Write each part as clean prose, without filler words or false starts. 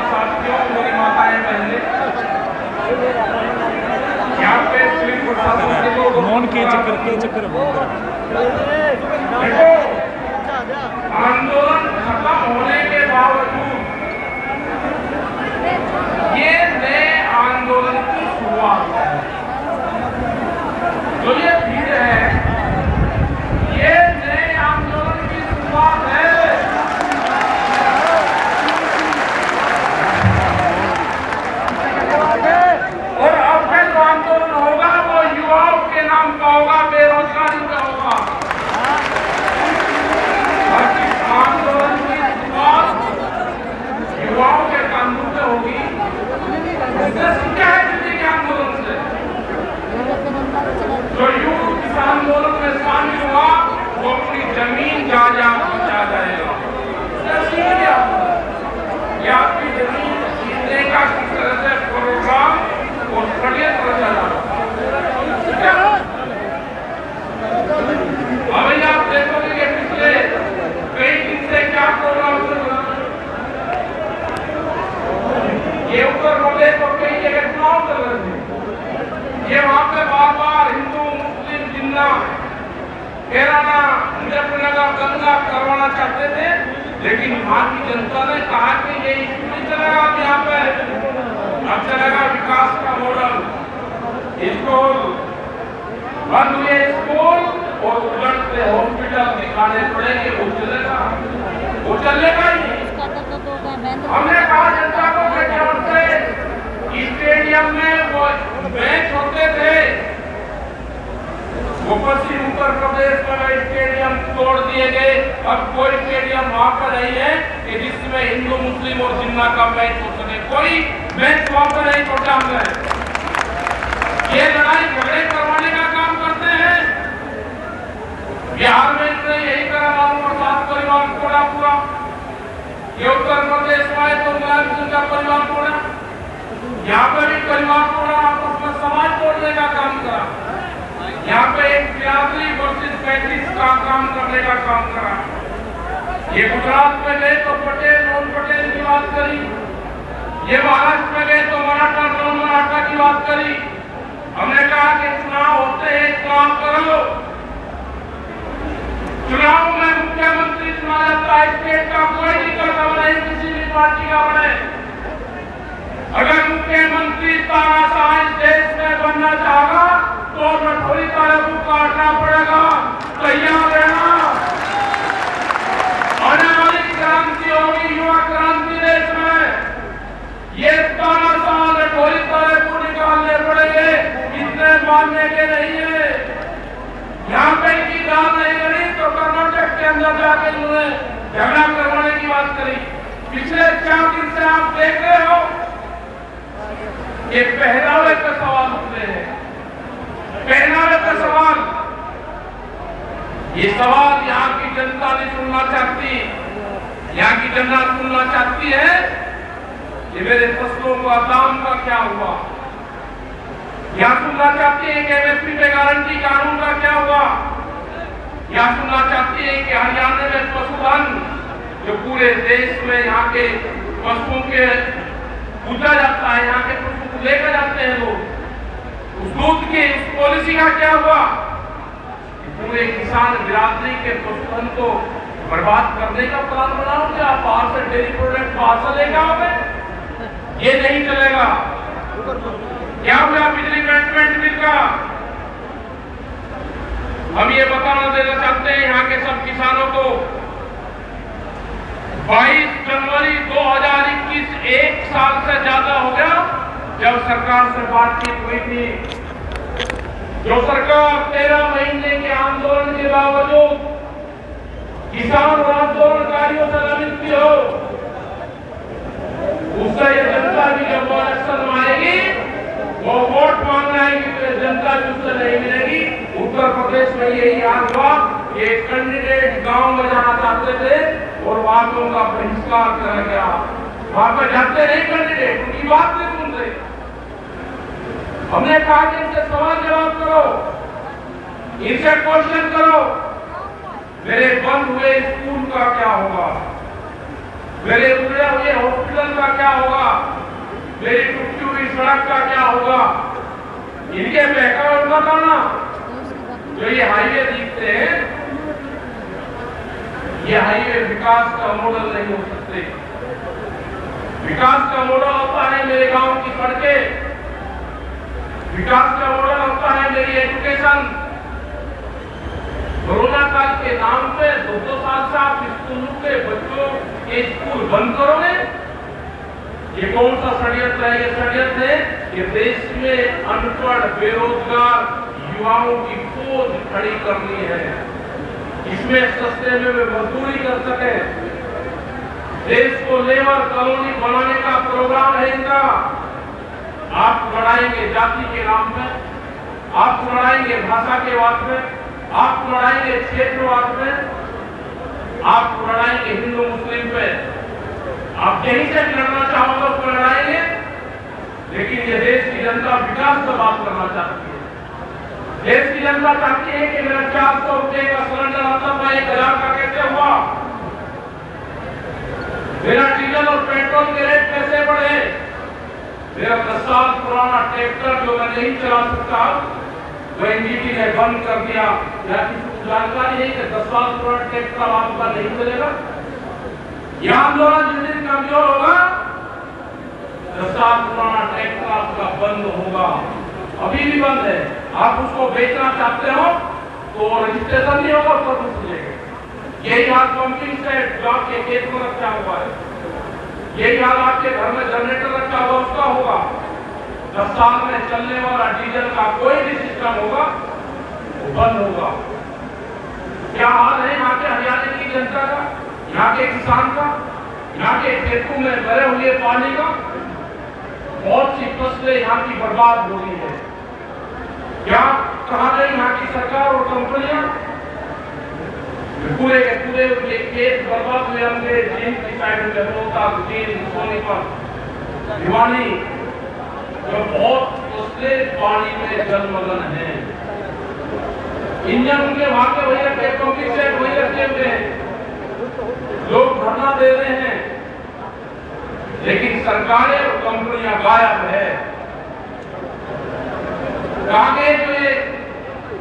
साथियों, मेरी माताएं बहनें, यहाँ पे पुलिस प्रशासन के लोग मौन के चक्कर देखो, आंदोलन खत्म होने के बावजूद ये नए आंदोलन की शुरुआत है। जो ये भीड़ है, ये नए आंदोलन की शुरुआत है। और अब फिर जो आंदोलन होगा वो युवाओं के नाम का होगा, बेरोजगारी का होगा। आंदोलन की शुरुआत युवाओं के कानून से होगी। इसने सीखा है दिल्ली के आंदोलन से। जो युग इस आंदोलन में शामिल हुआ वो अपनी जमीन जायदाद बचा जाएगा। सीख लिया कि आपकी जमीन छीनने का किस तरह से प्रोग्राम और षड्यंत्र चला। अभी आप देखोगे कि पिछले कई दिन से क्या प्रोग्राम चल रहा है। ये उत्तर प्रदेश और कई जगह चुनाव चल रहे थे। ये वहां पे बार बार हिंदू मुस्लिम जिन्ना केराना मुजफ्फरनगर गंगा करवाना चाहते थे, लेकिन वहां की जनता ने कहा कि ये इशू नहीं चलेगा। अब यहाँ पे अब चलेगा विकास का मॉडल। स्कूल बंद हुए, स्कूल और उलटते हॉस्पिटल दिखाने पड़ेंगे, वो चलेगा, वो चलेगा ही। हमने कहा जनता को कि स्टेडियम में वो मैच होते थे, वो पश्चिम उत्तर प्रदेश में स्टेडियम तोड़ दिए गए। अब कोई स्टेडियम वहां पर नहीं है कि जिसमें हिंदू मुस्लिम और जिन्ना का मैच हो सके। कोई मैच वहां पर नहीं पहुंचा है। ये लड़ाई झगड़े करवाने का काम करते हैं। बिहार में इसने यही करा, लालू प्रसाद परिवार तोड़ा पूरा। ये उत्तर प्रदेश में आए तो मुलायम सिंह का परिवार तोड़ा, यहाँ पे भी परिवार तोड़ा, आपस में समाज तोड़ने का काम करा। यहाँ पे एक बिरादरी वर्सेस 35 का काम करने का काम करा। ये गुजरात में गए तो पटेल नॉन पटेल की बात करी, ये महाराष्ट्र में गए तो मराठा नॉन मराठा की बात करी। हमने कहा कि चुनाव होते हैं, चुनाव कर लो। चुनाव में मुख्यमंत्री चुना जाता है, स्टेट का कोई निकलता नहीं, किसी भी पार्टी का बने। अगर मुख्यमंत्री तानाशाह इस देश में बनना चाहेगा तो नठोरी तालबू काटना पड़ेगा। तैयार रहना। आने वाली क्रांति होगी, युवा क्रांति देश में। ये तानाशाह नठोरी तालबू निकालने पड़ेंगे, इतने मानने के नहीं है। यहाँ पे की दाल नहीं करी तो कर्नाटक के अंदर जाके उन्होंने झगड़ा करवाने की बात करी। पिछले 4 दिन से आप देख रहे हो ये पहनावे का सवाल उठते हैं। पहनावे का सवाल, ये सवाल यहाँ की जनता नहीं सुनना चाहती। यहाँ की जनता सुनना चाहती है कि मेरे फसलों का दाम का क्या हुआ। यहाँ सुनना चाहती है कि एमएसपी पे गारंटी कानून का क्या हुआ। यहाँ सुनना चाहती है कि हरियाणा में पशुधन जो पूरे देश में यहाँ के पशुओं के पूजा जाता है, यहाँ के पशु को लेकर जाते हैं लोग, उस दूध की उस पॉलिसी का क्या हुआ। पूरे किसान बिरादरी के पशुधन को बर्बाद करने का प्लान बनाओगे आप, बाहर से डेयरी प्रोडक्ट बाहर से लेकर आओगे, ये नहीं चलेगा। क्या हुआ बिजली मैनेजमेंट बिल का? हम ये बताना देना चाहते हैं यहाँ के सब किसानों को, 22 जनवरी 2021 1 साल से ज्यादा हो गया जब सरकार से बातचीत हुई थी। जो सरकार 13 महीने के आंदोलन के बावजूद किसान और आंदोलनकारियों से न मिलती हो, उससे ये जनता भी जब वो इलेक्शन में आएगी वो वोट मांगना है कि जनता भी उससे नहीं मिलेगी। उत्तर प्रदेश में यही हाल हुआ। ये कैंडिडेट गांव में जाना चाहते थे और बातों का बहिष्कार किया गया। वहां पर जाते नहीं कैंडिडेट, उनकी बात नहीं सुन रहे। हमने कहा कि इनसे सवाल जवाब करो, इनसे क्वेश्चन करो। मेरे बंद हुए स्कूल का क्या होगा? मेरे उजड़े हुए हॉस्पिटल का क्या होगा, मेरी टूटी हुई सड़क का क्या होगा, इनके बहकावे मत आना। जो ये हाईवे दिखते हैं, ये हाईवे विकास का मॉडल नहीं हो सकते। विकास का मॉडल होता है मेरे गांव की सड़कें, विकास का मॉडल होता है मेरी एजुकेशन। कोरोना काल के नाम पे 2-2 साल से आप स्कूलों के बच्चों के स्कूल बंद करोगे। ये कौन सा षड्यंत्र है? ये षड्यंत्र है कि देश में अनपढ़ बेरोजगार युवाओं की खोज खड़ी करनी है, इसमें सस्ते में वे मजदूरी कर सके। देश को लेबर कॉलोनी बनाने का प्रोग्राम है इनका। आप लड़ाएंगे जाति के नाम में, आप लड़ाएंगे भाषा के वाद में, आप लड़ाएंगे क्षेत्रवाद में, आप लड़ाएंगे हिंदू मुस्लिम पे। आप कहीं से भी लड़ना चाहोगे उसको लड़ाएंगे, लेकिन ये देश की जनता विकास पर बात करना चाहती है। देश की जनता चाहती है कि मेरा 400 रुपए का सिलेंडर आता था 1000 का कैसे हुआ, मेरा डीजल और पेट्रोल के रेट कैसे बढ़े, मेरा 10 साल पुराना ट्रैक्टर जो मैं नहीं चला सकता वो एनजीटी ने बंद कर दिया। या किसी जानकारी है कि 10 साल पुराना ट्रैक्टर आपका नहीं चलेगा? यह आंदोलन जिस दिन कमजोर होगा 10 साल पुराना ट्रैक्टर आपका बंद होगा। अभी भी बंद है, आप उसको बेचना चाहते हो तो रजिस्ट्रेशन नहीं होगा, तो कुछ मिलेगा। यही हाल पंपिंग सेट जो आपके खेत में रखा हुआ है, यही हाल आपके घर में जनरेटर रखा हुआ उसका होगा। 10 साल में चलने वाला डीजल का कोई भी सिस्टम होगा वो बंद होगा। क्या हाल है यहाँ के हरियाणा की जनता का, यहाँ के किसान का, यहाँ के खेतों में भरे हुए पानी का? बहुत सी फसलें यहाँ की बर्बाद हो रही है। क्या कहा गई यहाँ की सरकार और कंपनियां? पूरे के पूरे ये खेत बर्बाद हुए होंगे चीन की साइड में, चीन सोनीपत भिवानी, जो बहुत फसलें पानी में जलमग्न है। इंजन उनके भागे वही रखे, पंपिंग सेट वही रखे हुए हैं, लोग धरना दे रहे हैं, लेकिन सरकारें और कंपनियां गायब है। आगे जो ये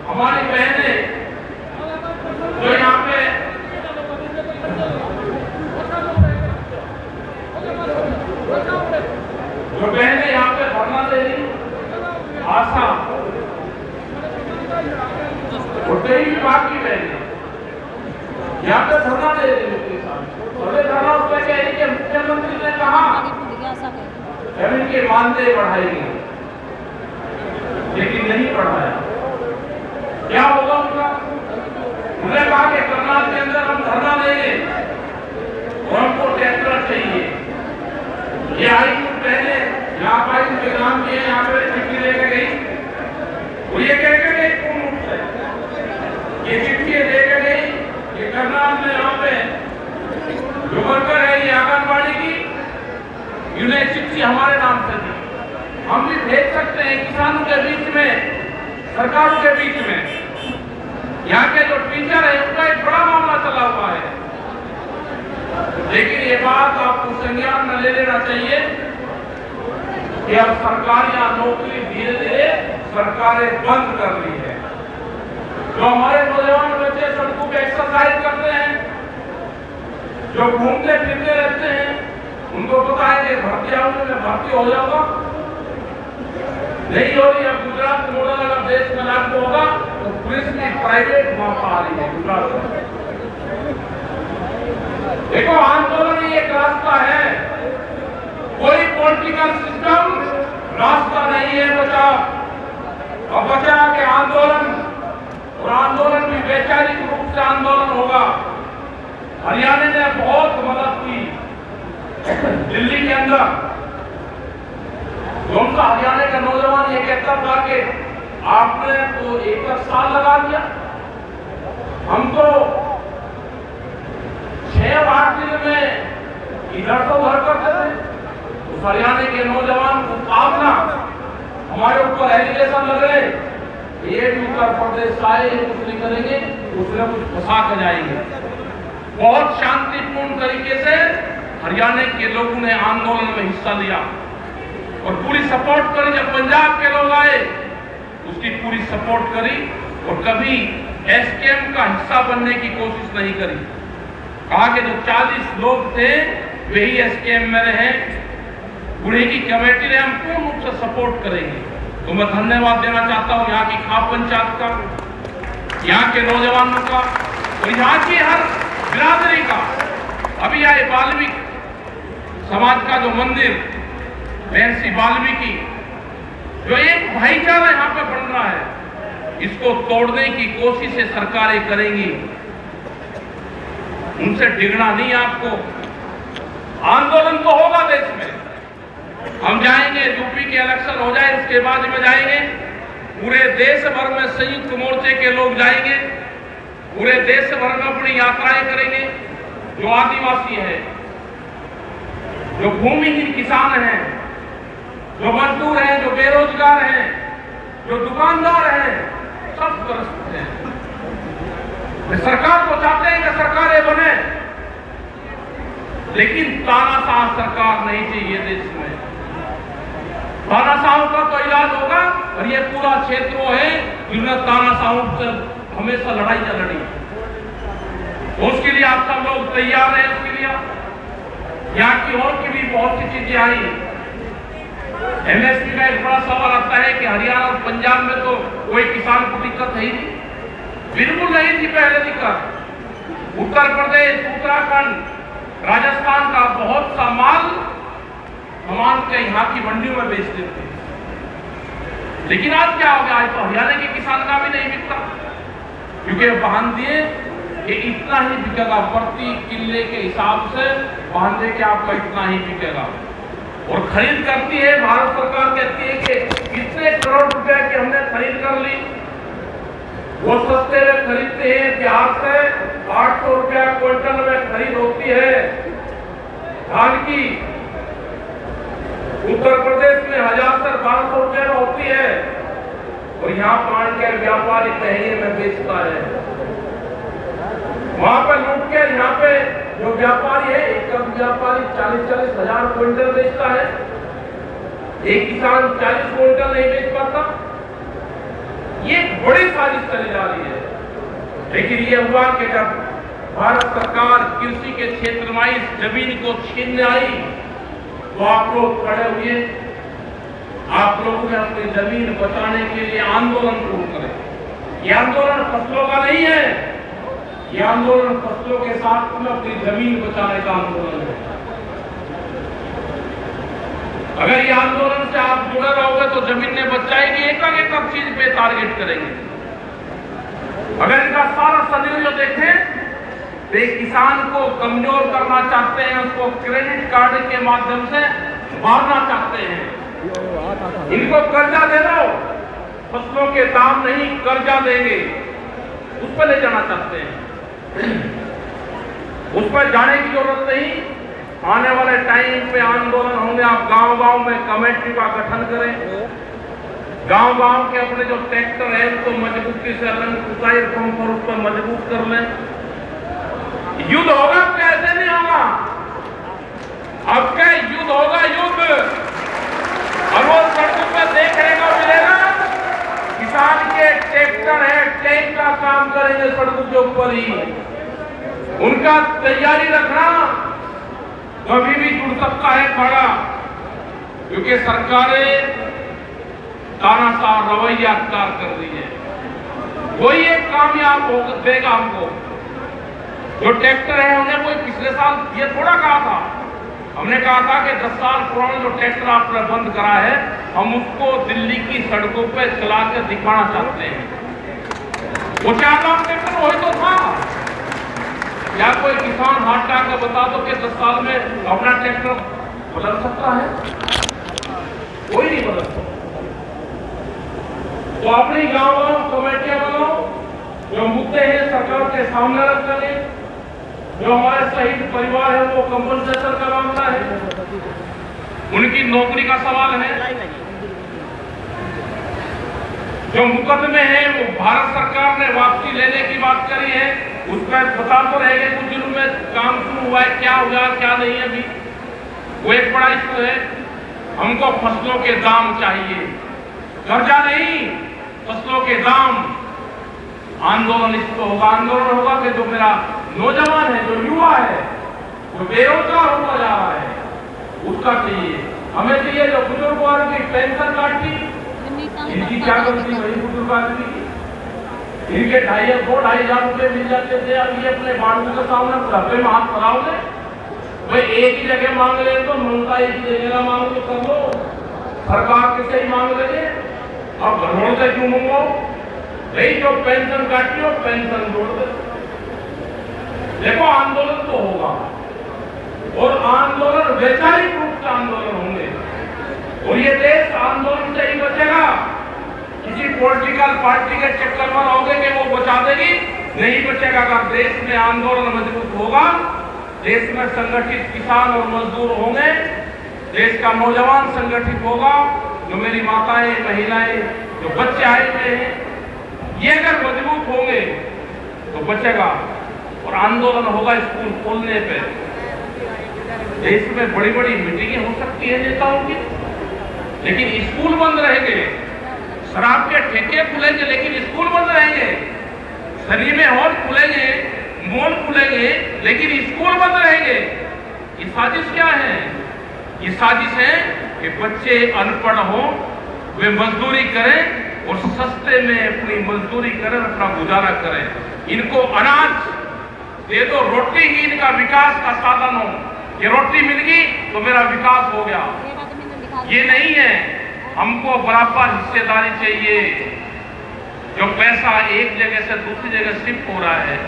हमारी बहनें जो यहाँ पे यहाँ पे धरना दे रही, आशा कई विभाग की बहनें यहाँ पे धरना दे रही है। धरना उस पर कह रही कि मुख्यमंत्री ने कहा इनके मानदेय बढ़ाएंगे, लेकिन नहीं बढ़ाया। क्या होगा उनका? उन्होंने कहा कि करनाल के अंदर हम धरना देंगे और हमको ट्रैक्टर चाहिए। ये आई पहले यहाँ पर उनके नाम किए, यहाँ पे चिट्ठी लेकर गई, वो ये कहकर गई पूर्ण रूप से, ये चिट्ठी लेकर गई ये करनाल में यहाँ पे जो वर्कर है ये आंगनबाड़ी की, इन्हें चिट्ठी हमारे नाम से दी। हम भी भेज सकते हैं किसानों के बीच में, सरकारों के बीच में। यहाँ के जो टीचर है उनका एक बड़ा मामला चला हुआ है, लेकिन ये बात आपको संज्ञान में ले लेना चाहिए कि अब सरकार यहाँ नौकरी धीरे धीरे सरकारें बंद कर रही है। जो हमारे नौजवान बच्चे सड़कों पे एक्सरसाइज करते हैं, जो घूमते फिरते रहते हैं, उनको पता है कि भर्ती आऊंगा मैं भर्ती हो जाऊंगा, नहीं हो रही। अब गुजरात मॉडल अगर देश में लागू होगा तो पुलिस की प्राइवेट वहां आ रही है गुजरात में। देखो आंदोलन ही एक रास्ता है, कोई पॉलिटिकल सिस्टम रास्ता नहीं है बचाव। अब बचाव के आंदोलन, और आंदोलन भी वैचारिक रूप से आंदोलन होगा। हरियाणा ने बहुत मदद की दिल्ली के अंदर। उनका हरियाणा का नौजवान ये कहता था कि आपने तो 1 साल लगा दिया, हम तो 6-8 दिन में इधर तो उधर करते थे। उस हरियाणा के नौजवान को पावना हमारे ऊपर एलिगेशन लग रहे, ये भी उत्तर प्रदेश आए कुछ नहीं करेंगे, उसने कुछ फंसा के जाएंगे। बहुत शांतिपूर्ण तरीके से हरियाणा के लोगों ने आंदोलन में हिस्सा लिया और पूरी सपोर्ट करी। जब पंजाब के लोग आए उसकी पूरी सपोर्ट करी और कभी एसकेएम का हिस्सा बनने की कोशिश नहीं करी। कहा कि जो 40 लोग थे वही एसकेएम में रहे, पुणे की कमेटी ने हम पूर्ण रूप से सपोर्ट करेंगे। तो मैं धन्यवाद देना चाहता हूं यहाँ की खाप पंचायत का, यहाँ के नौजवानों का और यहाँ की हर बिरादरी का। अभी आए वाल्मीकि समाज का जो मंदिर महर्षि वाल्मीकि, जो एक भाईचारा यहाँ पे बन रहा है, इसको तोड़ने की कोशिशें सरकारें करेंगी। उनसे डिगना नहीं आपको। आंदोलन तो होगा देश में, हम जाएंगे, यूपी के इलेक्शन हो जाए उसके बाद में जाएंगे, पूरे देश भर में संयुक्त मोर्चे के लोग जाएंगे, पूरे देश भर में अपनी यात्राएं करेंगे। जो आदिवासी है, जो भूमिहीन किसान हैं, जो मजदूर हैं, जो बेरोजगार हैं, जो दुकानदार हैं, सब त्रस्त हैं। सरकार को चाहते हैं कि सरकारें बने, लेकिन तानाशाह सरकार नहीं चाहिए देश में। तानाशाहों का तो इलाज होगा और ये पूरा क्षेत्र वो है जिन्होंने तानाशाहों से हमेशा लड़ाई लड़ी। तो उसके लिए आप सब लोग तैयार हैं। उसके लिए यहाँ की और की भी बहुत सी चीजें आई। एमएसपी का एक बड़ा सवाल आता है कि हरियाणा और पंजाब में तो कोई किसान को दिक्कत है ही नहीं। बिल्कुल नहीं थी पहले दिक्कत। उत्तर प्रदेश, उत्तराखंड, राजस्थान का बहुत सा माल सामान के यहाँ की मंडियों में बेचते थे, लेकिन आज क्या हो गया? आज तो हरियाणा के किसान का भी नहीं बिकता, क्योंकि बांध दिए कि इतना ही बिकेगा, प्रति किले के हिसाब से बांध दे के आपका इतना ही बिकेगा। और खरीद करती है भारत सरकार, कहती है कि इतने करोड़ रुपए की हमने खरीद कर ली। वो सस्ते में खरीदते हैं, बिहार से 800 रुपया क्विंटल में खरीद होती है धान की, उत्तर प्रदेश में 1000 से 1200 रुपये में होती है, और यहाँ पान के व्यापारी महंगे में बेचता है। वहां पर लूट के यहाँ पे जो व्यापारी है, एक व्यापारी 40-40 हजार क्विंटल बेचता है, एक किसान 40 क्विंटल नहीं बेच पाता। ये बड़ी साजिश चली जा रही है। लेकिन ये हुआ कि जब भारत सरकार कृषि के क्षेत्र में इस जमीन को छीनने आई तो आप लोग खड़े हुए, आप लोगों ने अपनी जमीन बचाने के लिए आंदोलन शुरू करें। ये आंदोलन फसलों का नहीं है, ये आंदोलन फसलों के साथ में अपनी जमीन बचाने का आंदोलन है। अगर ये आंदोलन से आप जुड़े रहोगे तो जमीन ने बचाएगी, एक चीज पे टारगेट करेंगे। अगर इनका सारा सन्निवेश देखें तो किसान को कमजोर करना चाहते हैं, उसको क्रेडिट कार्ड के माध्यम से मारना चाहते हैं। इनको कर्जा दे दो, फसलों के दाम नहीं कर्जा देंगे, उस पर ले जाना चाहते हैं। उस पर जाने की जरूरत नहीं। आने वाले टाइम पे आंदोलन होंगे, आप गांव-गांव में कमेटी का गठन करें, गांव-गांव के अपने जो ट्रैक्टर है उसको मजबूती से उस पर मजबूत कर लें। युद्ध होगा, कैसे नहीं होगा? अब क्या युद्ध होगा? युद्ध। और वो सड़कों पर देखने को मिलेगा, किसान के ट्रैक्टर है, टैंक का काम करेंगे सड़कों के ऊपर ही। उनका तैयारी रखना, कभी भी जुड़ सकता है खड़ा, क्योंकि सरकारें तानाशाह रवैया अख्तियार कर रही है। कोई एक कामयाब हो देगा हमको। जो ट्रैक्टर है, हमने कोई पिछले साल ये थोड़ा कहा था, हमने कहा था कि 10 साल पुराना जो ट्रैक्टर आपने बंद करा है, हम उसको दिल्ली की सड़कों पे चला कर दिखाना चाहते हैं। वो 4 लाख ट्रैक्टर वही तो था। या कोई किसान हाथ डाल कर बता दो कि 10 साल में अपना ट्रैक्टर बदल सकता है? कोई नहीं बदल सकता। तो अपनी गांव कमेटियां बनाओ, जो मुद्दे हैं सरकार के सामने रख करें। जो हमारे शहीद परिवार है वो कंपनसेशन का मामला है, उनकी नौकरी का सवाल है। जो मुकदमे हैं वो भारत सरकार ने वापसी लेने की बात करी है, उसमें बता तो रहेंगे कुछ दिनों में काम शुरू हुआ है, क्या हुआ क्या नहीं है अभी। वो एक बड़ा इश्यू है। हमको फसलों के दाम चाहिए, कर्जा नहीं, फसलों के दाम। आंदोलन इस पर होगा, आंदोलन होगा कि जो मेरा नौजवान है, जो युवा है, जो बेरोजगार होता जा रहा है, उसका चाहिए। हमें चाहिए जो बुजुर्ग वर्ग की पेंशन काटती, इनकी क्या गलती वही बुजुर्ग आदमी की। इनके 2,500 रुपए मिल जाते थे, अब ये अपने बांधों के सामने बुढ़ापे में हाथ फैलाओगे। भाई एक ही जगह मांग ले तो ममता एक ही जगह ना मांग तो कर लो, सरकार किसे ही मांग लेंगे। अब घरों से क्यों मंगो भाई, जो पेंशन काटी हो पेंशन जोड़ दे। देखो आंदोलन तो होगा और आंदोलन वैचारिक रूप से आंदोलन होंगे और ये देश आंदोलन से ही बचेगा। किसी पॉलिटिकल पार्टी के चक्कर में रहोगे कि वो बचा देगी, नहीं बचेगा। अगर देश में आंदोलन मजबूत होगा, देश में संगठित किसान और मजदूर होंगे, देश का नौजवान संगठित होगा, जो मेरी माताएं, महिलाएं, जो बच्चे आए हुए हैं, ये अगर मजबूत होंगे तो बचेगा। और आंदोलन होगा स्कूल खोलने पे। देश में बड़ी बड़ी मीटिंगें हो सकती है नेताओं की, लेकिन स्कूल बंद रहेंगे। शराब के ठेके खुलेंगे लेकिन स्कूल बंद रहेंगे। सिनेमा हॉल खुलेंगे, मॉल खुलेंगे, लेकिन स्कूल बंद रहेंगे। ये साजिश क्या है? ये साजिश है कि बच्चे अनपढ़ हों, वे मजदूरी करें और सस्ते में अपनी मजदूरी करें, अपना गुजारा करें। इनको अनाज दे दो, रोटी ही इनका विकास का साधन हो। ये रोटी मिल गई तो मेरा विकास हो गया, ये नहीं है। हमको बराबर हिस्सेदारी चाहिए। जो पैसा एक जगह से दूसरी जगह शिफ्ट हो रहा है,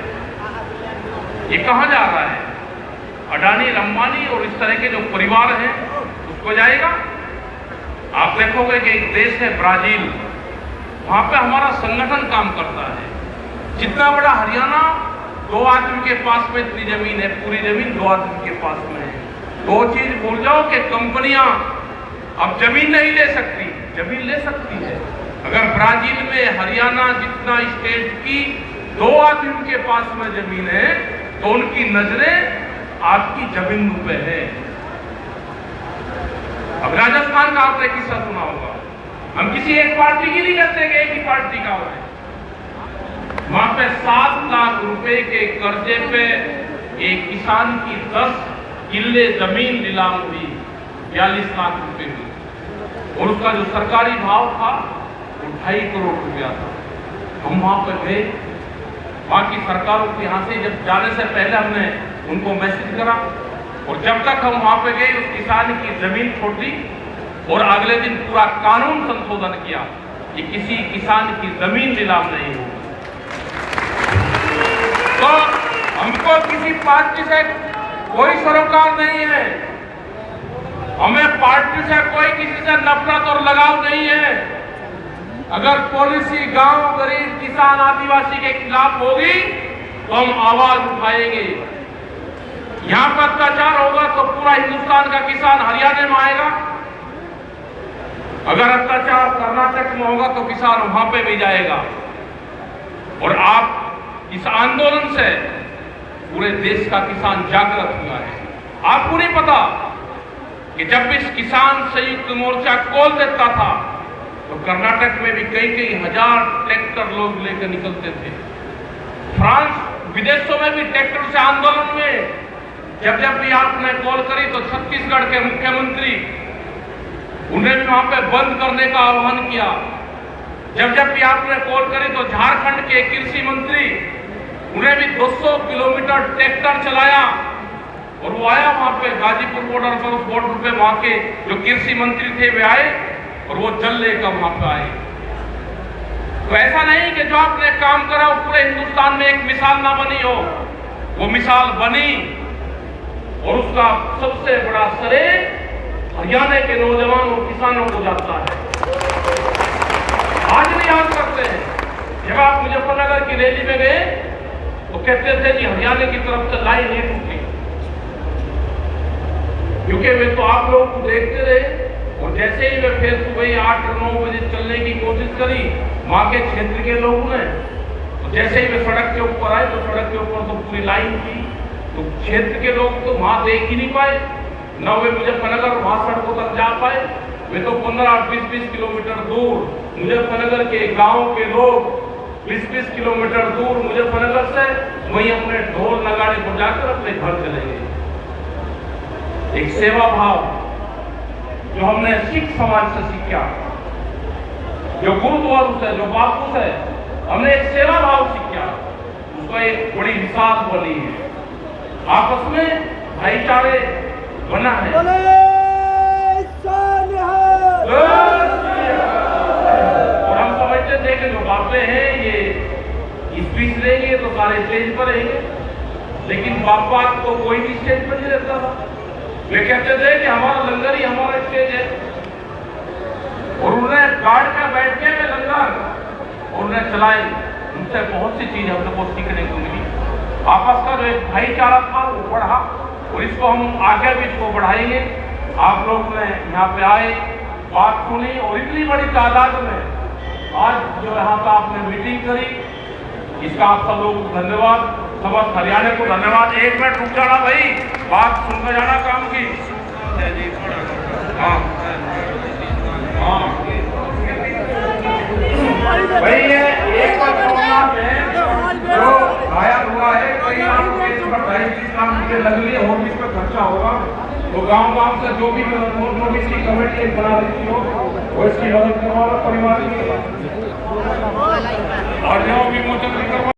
ये कहां जा रहा है? अडानी, अंबानी और इस तरह के जो परिवार हैं उसको जाएगा। आप देखोगे कि एक देश है ब्राजील, वहां पे हमारा संगठन काम करता है। जितना बड़ा हरियाणा, 2 आदमी के पास में इतनी जमीन है, पूरी जमीन 2 आदमी के पास में है। 2 चीज भूल जाओ कि कंपनियां अब जमीन नहीं ले सकती, जमीन ले सकती है। अगर ब्राजील में हरियाणा जितना स्टेट की 2 आदमी के पास में जमीन है तो उनकी नजरें आपकी जमीन पे है। अब राजस्थान का आपने किस्सा सुना होगा। हम किसी एक पार्टी की नहीं कहते कि एक ही पार्टी का है। वहां पे 7 लाख रुपए के कर्जे पे एक किसान की 10 किले जमीन नीलाम हुई, 42 लाख रुपए में, और उसका जो सरकारी भाव था वो 2.5 करोड़ रुपया था। हम वहां पर गए, वहां की सरकारों के यहां से जब जाने से पहले हमने उनको मैसेज करा, और जब तक हम वहां पे गए उस किसान की जमीन छोड़ी और अगले दिन पूरा कानून संशोधन किया कि किसी किसान की जमीन नीलाम नहीं होगी। तो हमको किसी पार्टी से कोई सरोकार नहीं है, हमें पार्टी से कोई किसी से नफरत और लगाव नहीं है। अगर पॉलिसी गांव, गरीब, किसान, आदिवासी के खिलाफ होगी तो हम आवाज उठाएंगे। यहां पर अत्याचार होगा तो पूरा हिंदुस्तान का किसान हरियाणा में आएगा। अगर अत्याचार कर्नाटक में होगा तो किसान वहां पे भी जाएगा। और आप इस आंदोलन से पूरे देश का किसान जागृत हुआ है। आपको नहीं पता कि जब इस किसान संयुक्त मोर्चा खोल देता था तो कर्नाटक में भी कई हजार ट्रैक्टर लोग लेकर निकलते थे। फ्रांस, विदेशों में भी ट्रैक्टर से आंदोलन में जब भी आपने कॉल करी तो छत्तीसगढ़ के मुख्यमंत्री, उन्हें भी वहां पे बंद करने का आह्वान किया। जब भी आपने कॉल करी तो झारखंड के कृषि मंत्री, उन्हें भी 200 किलोमीटर ट्रैक्टर चलाया और वो आया वहां पे गाजीपुर बॉर्डर पर, उस बॉर्डर पे वहां के जो कृषि मंत्री थे वे आए और वो जल लेकर वहां पे आए। तो ऐसा नहीं कि जो आपने काम करा वो पूरे हिंदुस्तान में एक मिसाल ना बनी हो, वो मिसाल बनी और उसका सबसे बड़ा श्रेय हरियाणा के नौजवान और किसानों को जाता है। आज भी याद करते हैं, जब आप मुजफ्फरनगर की रैली में गए तो कहते थे जी हरियाणा की तरफ से लाइन नहीं टूटी, क्योंकि वे तो आप लोगों को देखते रहे। और जैसे ही वे फिर सुबह 8 और 9 बजे चलने की कोशिश करी वहां के क्षेत्र के लोगों ने, तो जैसे ही वे सड़क के ऊपर आए तो सड़क के ऊपर तो पूरी लाइन थी, तो क्षेत्र के लोग तो वहां देख ही नहीं पाए, न वे मुजफ्फरनगर वहां सड़कों तक जा पाए। वे तो 15-20 किलोमीटर दूर मुजफ्फरनगर के गांव के लोग 20 किलोमीटर दूर मुजफ्फरनगर से वहीं अपने ढोल नगाड़े बजाकर अपने घर चले गए। एक सेवा भाव जो हमने सिख समाज से सीखा, जो गुरुद्वारों से, जो बापू से हमने एक सेवा भाव सीखा, उसका एक बड़ी मिसाल बनी है। आपस में भाईचारे बना है। और हम समझते थे कि जो बातें हैं ये स्पीच देंगे तो सारे स्टेज पर रहेंगे, लेकिन बापा तो कोई भी स्टेज पर नहीं रहता था। वे कहते थे कि हमारा लंगर ही हमारा स्टेज है, और उन्होंने गार्ड में बैठ के वे लंगर और उन्हें चलाए। उनसे बहुत सी चीजें हम लोग को सीखने को मिली। आपस का जो एक भाईचारा था वो बढ़ा, और इसको हम आगे भी इसको बढ़ाएंगे। आप लोग ने यहाँ पे आए, बात सुनी, और इतनी बड़ी तादाद में आज जो यहाँ पे आपने मीटिंग करी, इसका आप सब लोगों को धन्यवाद, समस्त हरियाणा को धन्यवाद। एक मिनट रुक जाना भाई, बात सुनकर जाना काम की। हाँ भाई, ये एक सोमनाथ है जो घायल हुआ है, कई लाख रुपए लग लिए, और भी इस पर खर्चा होगा, तो गांव से जो भी नोटिस की कमेटी बना देती हो वो इसकी मदद करवा लो परिवार की, और जो भी मोचन करवा